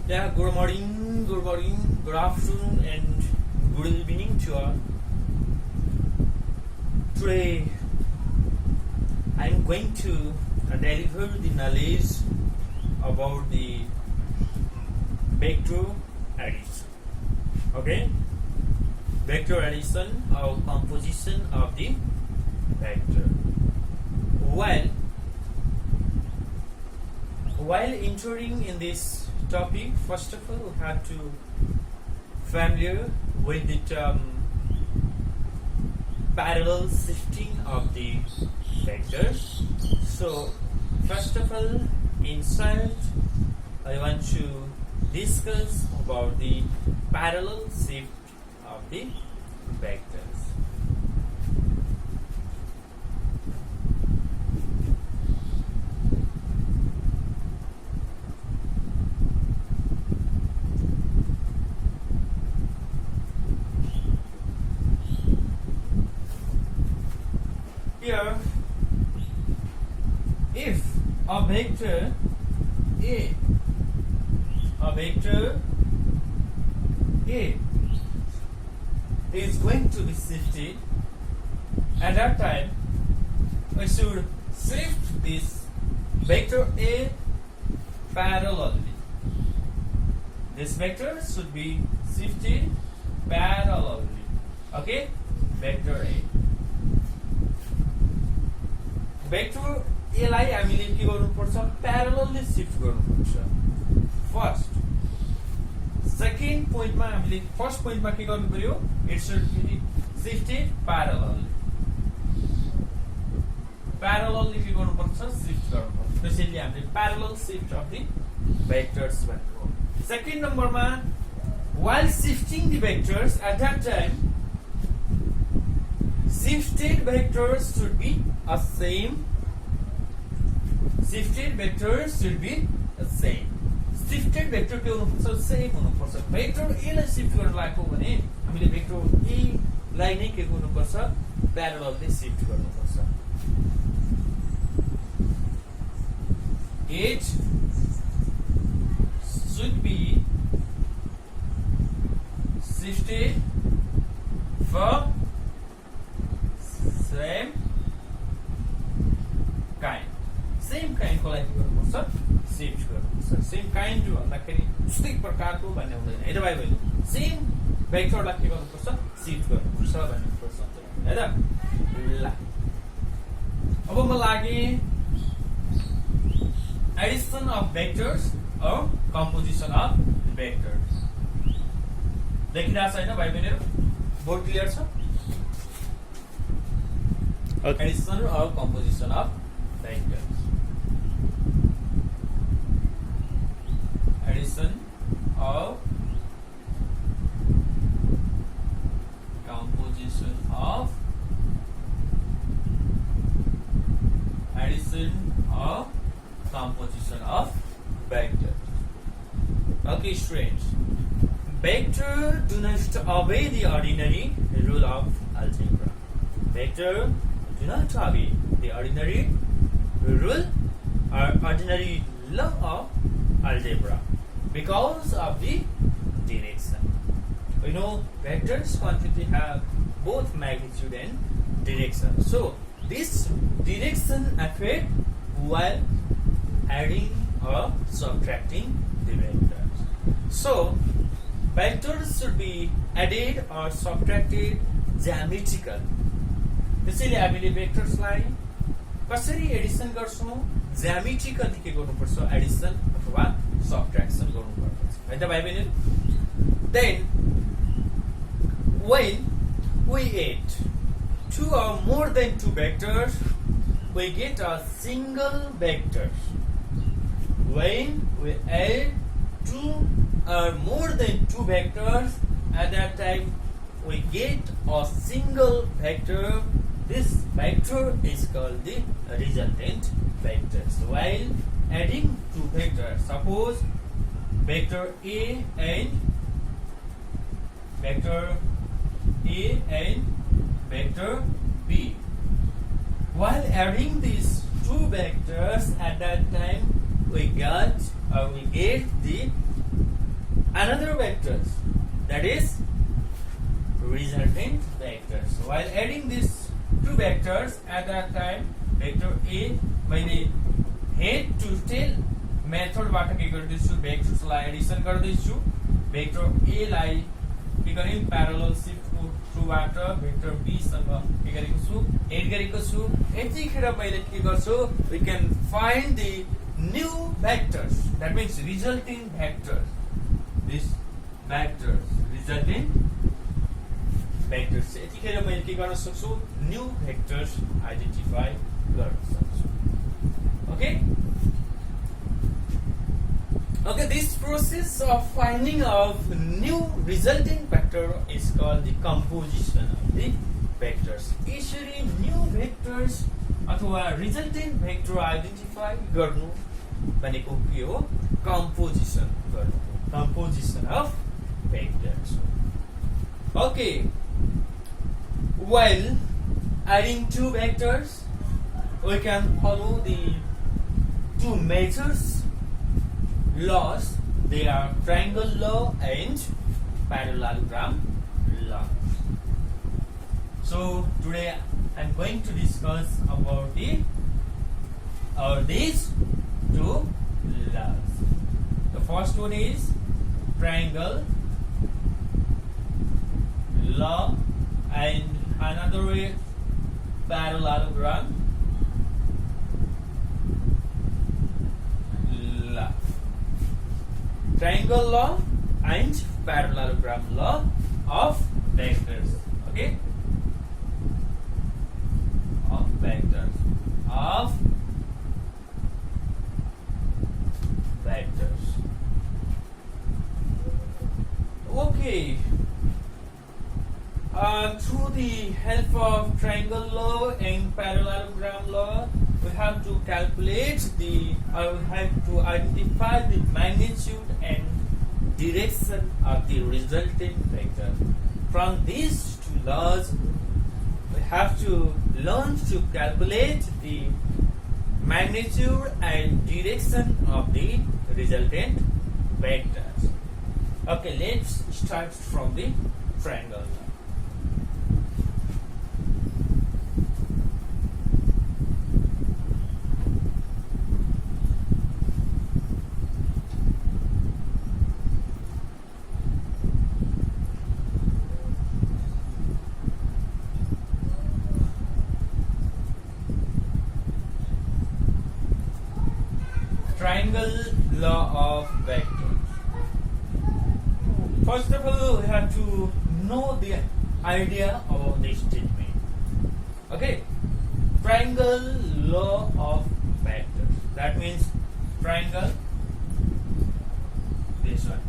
Yeah, good morning, good afternoon, and good evening to all. Today, I am going to deliver the knowledge about the vector addition. Okay, vector addition or composition of the vector. While entering in this topic, first of all, we have to familiar with the term parallel shifting of the vectors. So, first of all, inside, I want to discuss about the parallel shift of the vectors. Here, if a vector A is going to be shifted, at that time we should shift this vector A parallelly. This vector should be shifted parallelly. Okay, vector A. Vector A लाई हामीले के गर्नुपर्छ प्यारलली shift गर्नुपर्छ first second पोइन्टमा हामीले first पोइन्टमा के गर्नु पर्यो इट शुड बी शिफ्टेड प्यारलली के गर्नुपर्छ शिफ्ट गर्नुपर्छ त्यसैले हामीले parallel shift of the vectors भनेको सेकेन्ड नम्बरमा while shifting the vectors at that time shifted vectors should be a same. Shifted vectors should be the same. Shifted vector के हुनुपर्छ same हुनुपर्छ भेक्टर ए लाई शिफ्ट गर्न लागेको भने हामीले vector A लाई नै के गर्नुपर्छ प्यारलली शिफ्ट गर्नुपर्छ it should be shifted from same kind को लागि गर्नुपर्छ शिफ्ट गर्नुपर्छ सेम काइन्ड जो भन्दाखेरि उस्तै प्रकारको भन्ने हुँदैन है त भाइ बहिनी सेम भेक्टरलाई के गर्नुपर्छ शिफ्ट गर्नुपर्छ भन्ने प्रश्न है त ल अब म लागे एडिसन अफ भेक्टर्स और कम्पोजिसन अफ भेक्टर्स देखिरहेछ हैन भाइ बहिनीहरु बोर्ड क्लियर छ एडिसन और composition of vectors addition of composition of vectors. Okay, students. Vector do not obey the ordinary rule of algebra. Vector do not obey the ordinary rule or ordinary law of algebra. Because of the direction. We know vectors quantity have both magnitude and direction. So this direction affect while adding or subtracting the vectors. So vectors should be added or subtracted geometrical. त्यसैले हामीले vectors लाई कसरी Edison गर्छौं ज्यामिट्रिकली के गर्नुपर्छ Edison अथवा subtraction गर्नुपर्छ है त भाइ बहिनी then when we add two or more than two vectors we get a single vector when we add two or more than two vectors at that time we get a single vector. This vector is called the resultant vector. So while adding two vectors, suppose vector A and vector B. While adding these two vectors at that time, we get the another vectors, that is resultant vectors. While adding these two vectors at that time, vector A, मैले head to tail method बाट के गर्दैछु, भेक्टर्सलाई Edison गर्दैछु, vector A लाई के गरे parallel shift को थ्रुबाट vector B सँग के गरेको छु, एड गरेको छु। यतिखेर मैले के गर्छु, we can find the new vectors, that means resulting vectors, this vectors resulting vectors। यतिखेर मैले के गर्न सक्छु, new vectors identify गर्न सक्छु। okay Okay, this process of finding of new resulting vector is called the composition of the vectors. यसरी new vectors अथवा resultant vector identify गर्नु भनेको के हो, composition गर्नु, composition of vectors। Okay, while adding two vectors, we can follow the two measures laws. They are triangle law and parallelogram law. So today I'm going to discuss about these two laws. The first one is triangle law and another way parallelogram law. Triangle law and parallelogram law of vectors. Okay, of vectors, of vectors. Okay, through the help of triangle law and parallelogram law, we have to calculate we have to identify the magnitude and direction of the resulting vector. From these two laws, we have to learn to calculate the magnitude and direction of the resultant vectors. Okay, let's start from the triangle law. Triangle law of vectors. First of all, we have to know the idea of this statement. Okay, triangle law of vectors. That means triangle, this one.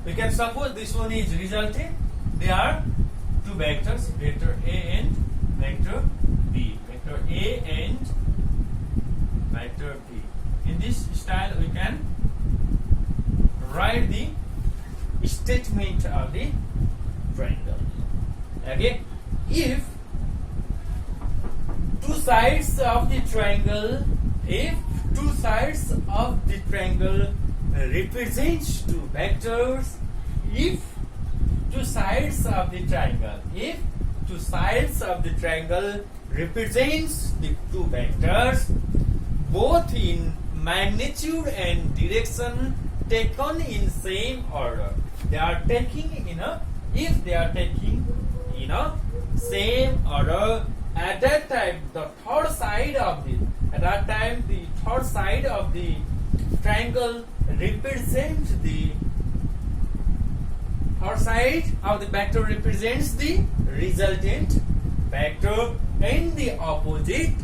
We can suppose this one is resultant. There are two vectors, vector A and vector B. Vector A and vector B. In this style, we can write the statement of the triangle. Okay, if two sides of the triangle, represents two vectors, if two sides of the triangle represents the two vectors, both in magnitude and direction taken in same order. They are taking if they are taking in a same order, at that time the third side of the triangle represents the third side of the vector represents the resultant vector in the opposite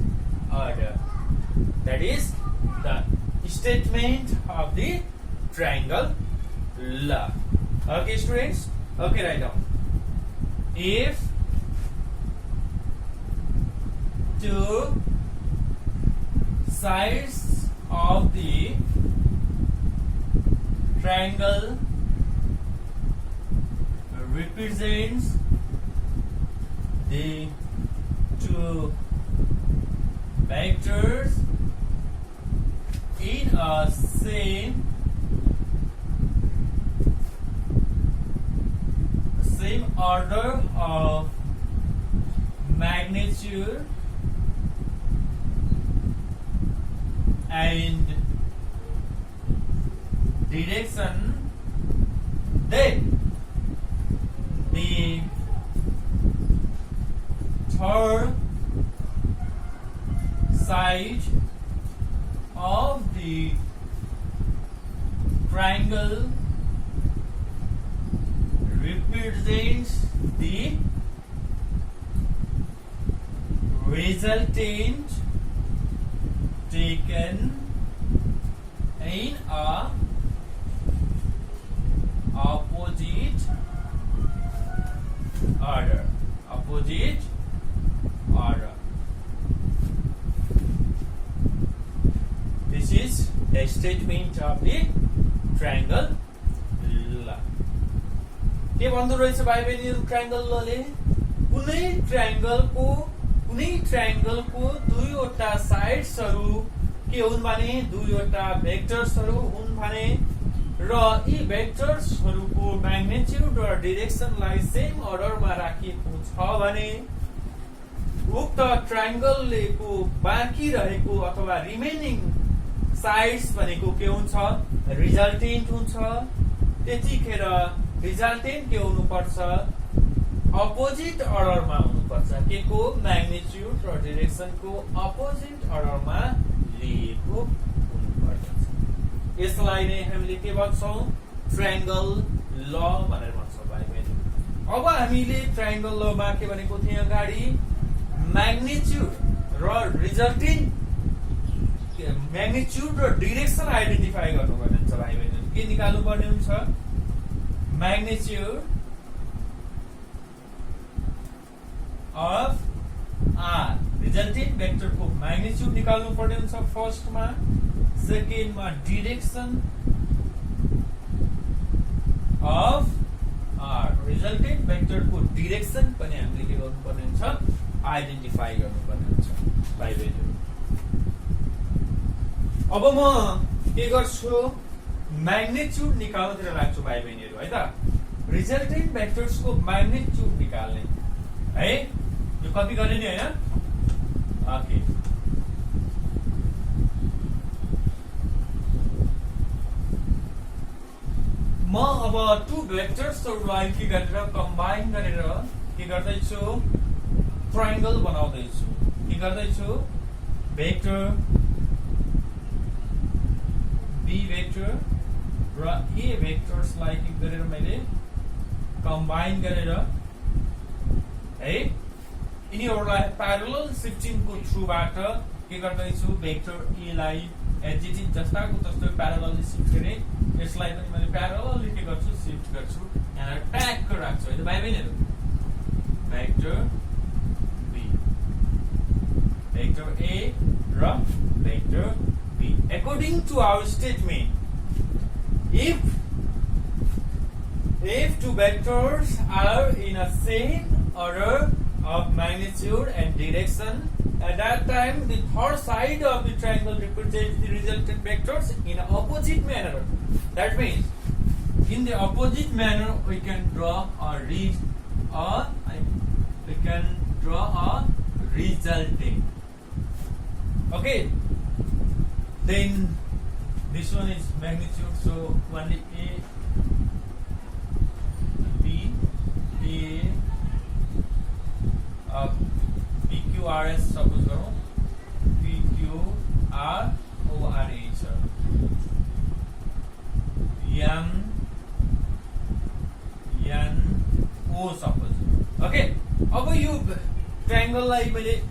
order. That is the statement of the triangle law. Okay, students? Okay, write down. If two sides of the triangle represents the two vectors in a same order of magnitude and direction, then the third side of the triangle represents the resultant taken in a opposite order. This is a statement of the triangle law. के भन्दो रहेछ भाइ बहिनीहरु triangle लले? कुनै ट्रायंगलको दुईवटा साइड्सहरु के हुन् भने दुईवटा भेक्टर्सहरु हुन् भने र यी भेक्टर्सहरुको म्याग्निट्युड र डाइरेक्सनलाई सेम अर्डरमा राखिएको छ भने उक्त ट्रायंगलको बाँकी रहेको अथवा रिमेनिङ साइड्स भनेको के हुन्छ? रिजल्टेन्ट हुन्छ। त्यतिखेर रिजल्टेन्ट के हुनुपर्छ? अपोजिट अर्डरमा हुनुपर्छ। के को? म्याग्निट्युड र डाइरेक्सनको अपोजिट अर्डरमा लिएको हुनुपर्छ। यसलाई नै हामीले के भन्छौं? ट्रायंगल ल भनेर भन्छौं भाइ बहिनी। अब हामीले ट्रायंगल लमा के भनेको थिए अगाडि? म्याग्निट्युड र रिजल्टेन्ट म्याग्निट्युड र डाइरेक्सन आइडेन्टिफाई गर्नुपर्ने हुन्छ भाइ बहिनी। के निकाल्नु पर्ने हुन्छ? म्याग्निट्युड अफ आर, रिजल्टेन्ट भेक्टरको म्याग्निट्युड निकाल्नु पर्ने हुन्छ फर्स्टमा। सेकेन्डमा डाइरेक्सन अफ आर, रिजल्टेन्ट भेक्टरको डाइरेक्सन पनि हामीले के गर्नुपर्ने हुन्छ? आइडेन्टिफाई गर्नुपर्ने हुन्छ भाइ बहिनी। अब म के गर्छु? म्याग्निट्युड निकाल्नतिर लाग्छु भाइ बहिनीहरु है त। रिजल्टेन्ट भेक्टर्सको म्याग्निट्युड निकाल्ने है। यो कपी गर्ने नि हैन? ओके। म अब टु भेक्टर्सहरुलाई के गरेर कम्बाइन गरेर के गर्दै छु? ट्रायंगल बनाउँदै छु। के गर्दै छु? भेक्टर बी भेक्टर र ए भेक्टर्सलाई के गरेर मैले कम्बाइन गरेर है यिनीहरुलाई प्यारलल शिफ्टिङको थ्रुबाट के गर्दै छु? भेक्टर ए लाई एज इट इज जस्ताको जस्तो प्यारलल शिफ्ट गरे। यसलाई पनि मैले प्यारलली के गर्छु? शिफ्ट गर्छु। यहाँ ट्याग राख्छु है त भाइ बहिनीहरु। भेक्टर बी, भेक्टर ए र vector B. According to our statement, if two vectors are in a same order of magnitude and direction, at that time the third side of the triangle represents the resultant vectors in an opposite manner. That means in the opposite manner we can draw a resultant. Okay. Then this one is magnitude, so only A, B, A, PQRS suppose करो, PQRORH, MNO suppose. Okay. अब यो triangle लाई मैले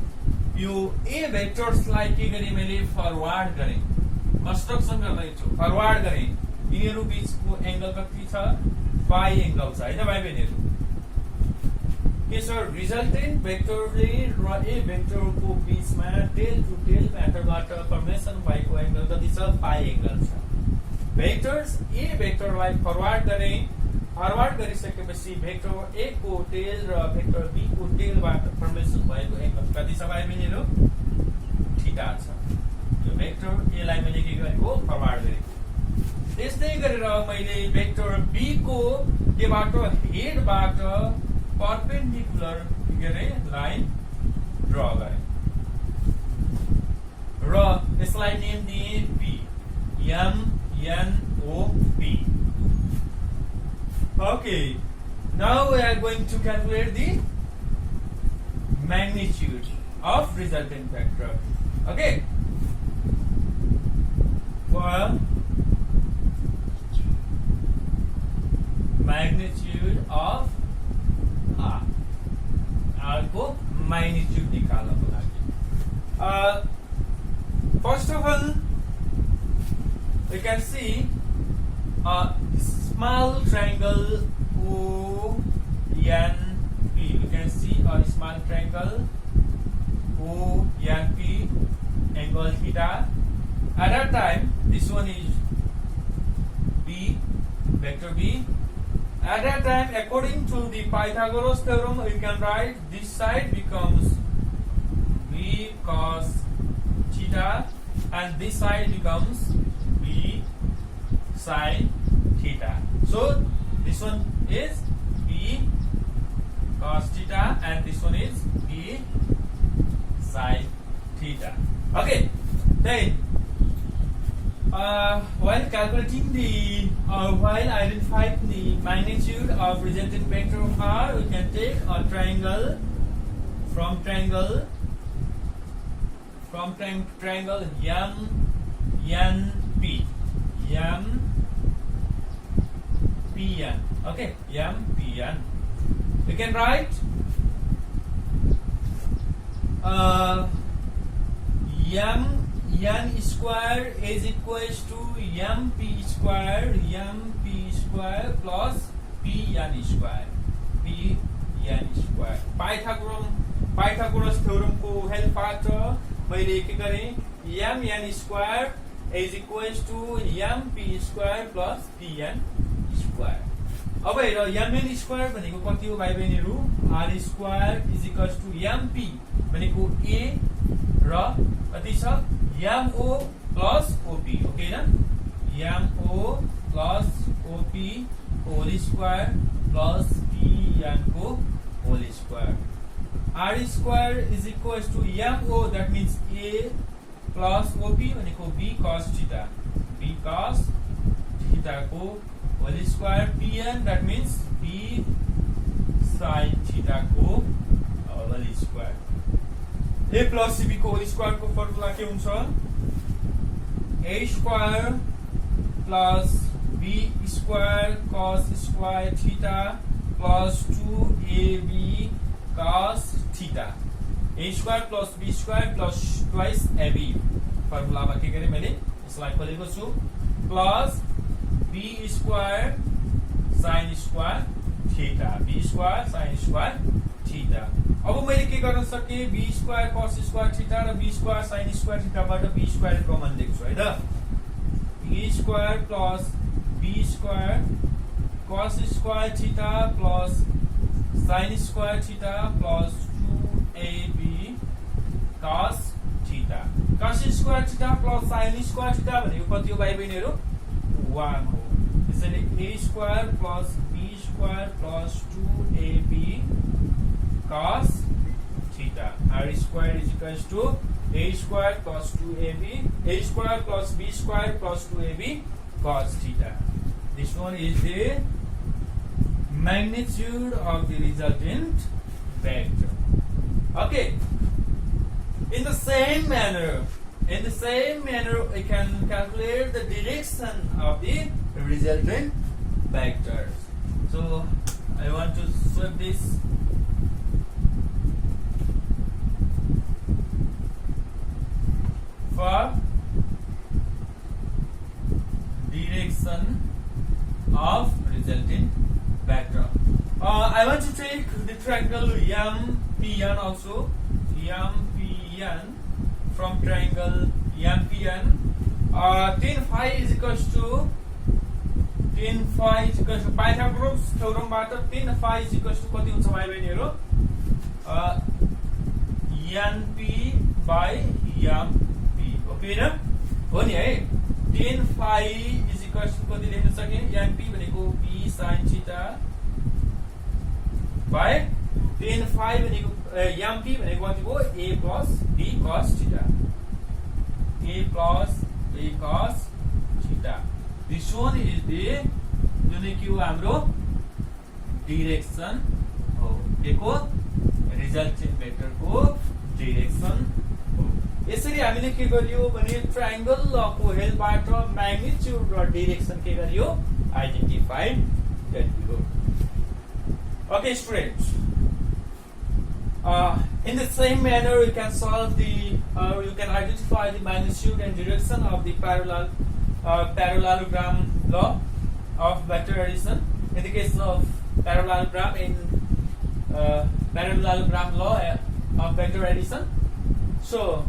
यो ए भेक्टर्सलाई के गरे? मैले forward गरे। Construction गर्दैछु, forward गरे। यिनीहरु बीचको एंगल कति छ? फाइ एंगल छ हैन भाइ बहिनीहरु? के छ? रिजल्टेन्ट भेक्टरले र ए भेक्टरको बीचमा टेल टु टेल म्याथडबाट फर्मेसन भएको एंगल कति छ? फाइ एंगल छ। भेक्टर्स ए भेक्टरलाई फरवर्ड गरे। फरवर्ड गरिसकेपछि भेक्टर ए को टेल र भेक्टर बी को टेलबाट फर्मेसन भएको एंगल कति छ भाइ बहिनीहरु? थीटा छ। यो भेक्टर ए लाई मैले के गरेको? फरवर्ड गरे। त्यस्तै गरेर मैले भेक्टर बी को केबाट हेडबाट perpendicular line draw गरे र यसलाई नेम दिए P M N O P. Okay, now we are going to calculate the magnitude of resultant vector. Okay, for magnitude of R को magnitude निकाल्नको लागि first of all we can see a small triangle ONP. We can see a small triangle ONP angle theta. At that time, this one is B, vector B. At that time, according to the Pythagoras theorem, we can write this side becomes B cos theta and this side becomes B sin theta. So this one is B cos theta and this one is B sin theta. Okay, then while calculating the while identifying the magnitude of resultant vector of R, we can take a triangle from triangle MNP. MPN. Okay, MPN. We can write N square is equals to MP square plus PN square. Pythagoras theorem को help बाट मैले के गरे MN square is equals to MP square plus PN square. अब हेर MN square भनेको कति हो भाइ बहिनीहरु R square is equals to MP भनेको A र कति छ MO plus OP. ओके न MO plus OP whole square plus PN को whole square. R square is equals to MO, that means A plus OP भनेको B cos theta. B cos theta को whole square. PN that means B sin theta को whole square. A plus B को whole square को formula के हुन्छ A square plus B square cos square theta plus 2AB cos theta. A square plus B square plus twice AB formula मा के गरे मैले यसलाई खोलेको छु plus B square sin square theta. B square sin square theta. अब मैले के गर्न सके B square cos square theta र B square sin square theta बाट B square कमन लेख्छु हैन. B square plus B square cos square theta plus sin square theta plus 2AB cos theta. Cos square theta plus sin square theta भनेको कति हो भाइ बहिनीहरु 1 हो. त्यसैले A square plus B square plus 2AB cos theta. R square is equals to A square plus 2AB, A square plus B square plus 2AB cos theta. This one is the magnitude of the resultant vector. Okay. In the same manner, we can calculate the direction of the resultant vectors. So I want to swap this. For direction of resultant vector, I want to take the triangle MPN also. MPN from triangle MPN. Tan phi is equals to Pythagoras theorem बाट tan phi is equals to कति हुन्छ भाइ बहिनीहरु NP by MP. Okay न हो नि है. tan phi is equals to कति लेख्न सके NP भनेको B sin theta by tan phi भनेको m p भनेको कति भयो a plus b cos theta. A plus b cos theta. This one is the जुन के हो हाम्रो डिरेक्सन हो के को रिजल्टेन्ट भेक्टर को डिरेक्सन हो. यसरी हामीले के गरियो भने ट्रायंगल को हेल्पबाट म्याग्निट्युड र डिरेक्सन के गरियो आइडेन्टिफाई गरियो. Okay students, in the same manner you can solve the you can identify the magnitude and direction of the parallelogram law of vector addition. In the case of parallelogram parallelogram law of vector addition. So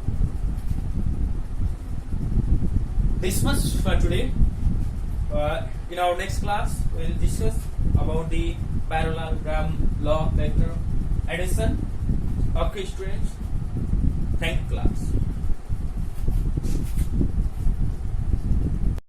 this much for today. In our next class we will discuss about the parallelogram law of vector addition. Okay students, thank you class.